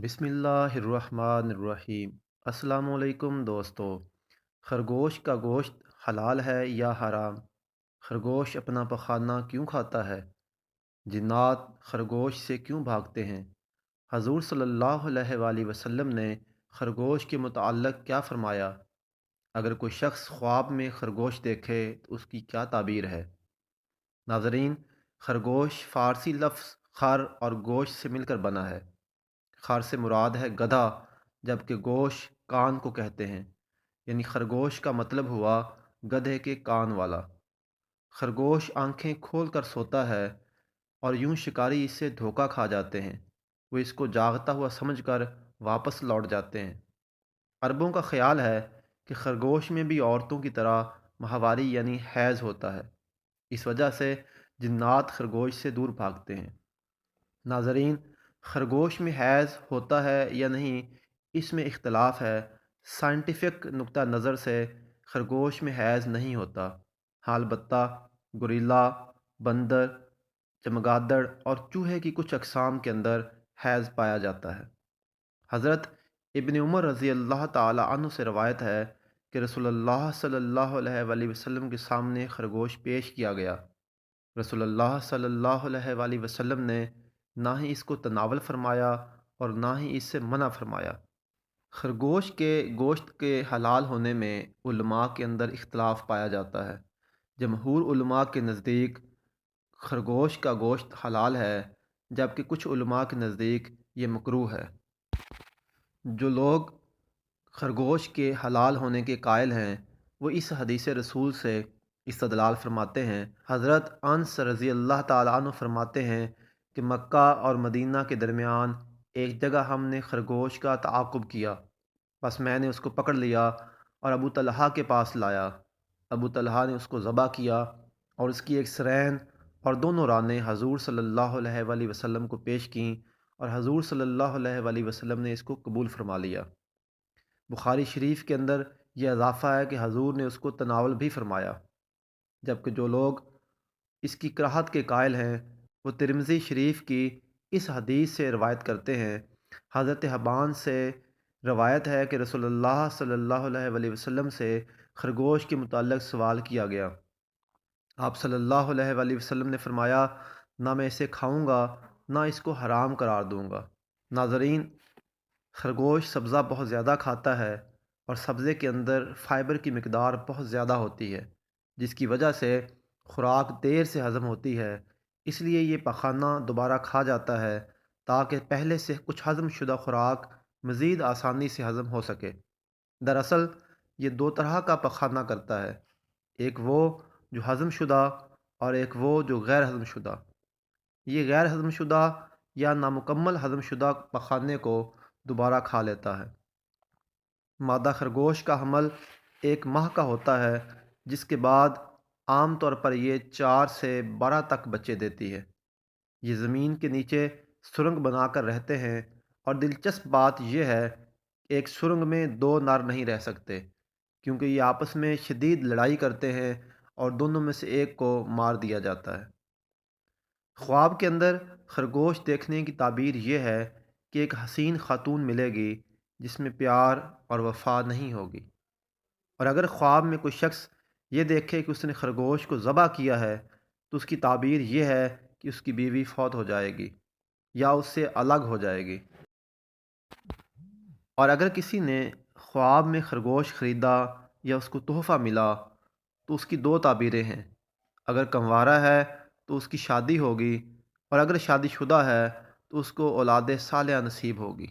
بسم اللہ الرحمن الرحیم۔ السلام علیکم دوستو۔ خرگوش کا گوشت حلال ہے یا حرام؟ خرگوش اپنا پخانہ کیوں کھاتا ہے؟ جنات خرگوش سے کیوں بھاگتے ہیں؟ حضور صلی اللہ علیہ وآلہ وسلم نے خرگوش کے متعلق کیا فرمایا؟ اگر کوئی شخص خواب میں خرگوش دیکھے تو اس کی کیا تعبیر ہے؟ ناظرین، خرگوش فارسی لفظ خر اور گوشت سے مل کر بنا ہے۔ خر سے مراد ہے گدھا، جبکہ گوش کان کو کہتے ہیں، یعنی خرگوش کا مطلب ہوا گدھے کے کان والا۔ خرگوش آنکھیں کھول کر سوتا ہے اور یوں شکاری اس سے دھوکہ کھا جاتے ہیں، وہ اس کو جاگتا ہوا سمجھ کر واپس لوٹ جاتے ہیں۔ عربوں کا خیال ہے کہ خرگوش میں بھی عورتوں کی طرح ماہواری یعنی حیض ہوتا ہے، اس وجہ سے جنات خرگوش سے دور بھاگتے ہیں۔ ناظرین، خرگوش میں حیض ہوتا ہے یا نہیں، اس میں اختلاف ہے۔ سائنٹیفک نقطہ نظر سے خرگوش میں حیض نہیں ہوتا، ہاں البتہ گوریلا، بندر، چمگادڑ اور چوہے کی کچھ اقسام کے اندر حیض پایا جاتا ہے۔ حضرت ابن عمر رضی اللہ تعالی عنہ سے روایت ہے کہ رسول اللہ صلی اللہ علیہ وآلہ وسلم کے سامنے خرگوش پیش کیا گیا۔ رسول اللہ صلی اللہ علیہ وآلہ وسلم نے نہ ہی اس کو تناول فرمایا اور نہ ہی اس سے منع فرمایا۔ خرگوش کے گوشت کے حلال ہونے میں علماء کے اندر اختلاف پایا جاتا ہے۔ جمہور علماء کے نزدیک خرگوش کا گوشت حلال ہے، جبکہ کچھ علماء کے نزدیک یہ مکروہ ہے۔ جو لوگ خرگوش کے حلال ہونے کے قائل ہیں، وہ اس حدیث رسول سے استدلال فرماتے ہیں۔ حضرت انس رضی اللہ تعالیٰ عنہ فرماتے ہیں کہ مکہ اور مدینہ کے درمیان ایک جگہ ہم نے خرگوش کا تعاقب کیا، بس میں نے اس کو پکڑ لیا اور ابو طلحہ کے پاس لایا۔ ابو طلحہ نے اس کو ذبح کیا اور اس کی ایک سرین اور دونوں رانیں حضور صلی اللہ علیہ وآلہ وسلم کو پیش کیں، اور حضور صلی اللہ علیہ وآلہ وسلم نے اس کو قبول فرما لیا۔ بخاری شریف کے اندر یہ اضافہ ہے کہ حضور نے اس کو تناول بھی فرمایا، جبکہ جو لوگ اس کی کراہت کے قائل ہیں وہ ترمذی شریف کی اس حدیث سے روایت کرتے ہیں۔ حضرت حبان سے روایت ہے کہ رسول اللہ صلی اللہ علیہ وآلہ وسلم سے خرگوش کے متعلق سوال کیا گیا۔ آپ صلی اللہ علیہ وآلہ وسلم نے فرمایا، نہ میں اسے کھاؤں گا نہ اس کو حرام قرار دوں گا۔ ناظرین، خرگوش سبزہ بہت زیادہ کھاتا ہے اور سبزے کے اندر فائبر کی مقدار بہت زیادہ ہوتی ہے، جس کی وجہ سے خوراک دیر سے ہضم ہوتی ہے، اس لیے یہ پخانہ دوبارہ کھا جاتا ہے تاکہ پہلے سے کچھ ہضم شدہ خوراک مزید آسانی سے ہضم ہو سکے۔ دراصل یہ دو طرح کا پخانہ کرتا ہے، ایک وہ جو ہضم شدہ اور ایک وہ جو غیر ہضم شدہ۔ یہ غیر ہضم شدہ یا نامکمل ہضم شدہ پخانے کو دوبارہ کھا لیتا ہے۔ مادہ خرگوش کا حمل 1 ماہ کا ہوتا ہے، جس کے بعد عام طور پر یہ 4 سے 12 تک بچے دیتی ہے۔ یہ زمین کے نیچے سرنگ بنا کر رہتے ہیں، اور دلچسپ بات یہ ہے کہ ایک سرنگ میں 2 نر نہیں رہ سکتے، کیونکہ یہ آپس میں شدید لڑائی کرتے ہیں اور دونوں میں سے ایک کو مار دیا جاتا ہے۔ خواب کے اندر خرگوش دیکھنے کی تعبیر یہ ہے کہ ایک حسین خاتون ملے گی جس میں پیار اور وفا نہیں ہوگی، اور اگر خواب میں کوئی شخص یہ دیکھے کہ اس نے خرگوش کو ذبح کیا ہے تو اس کی تعبیر یہ ہے کہ اس کی بیوی فوت ہو جائے گی یا اس سے الگ ہو جائے گی۔ اور اگر کسی نے خواب میں خرگوش خریدا یا اس کو تحفہ ملا تو اس کی 2 تعبیریں ہیں۔ اگر کنوارا ہے تو اس کی شادی ہوگی، اور اگر شادی شدہ ہے تو اس کو اولاد صالحہ نصیب ہوگی۔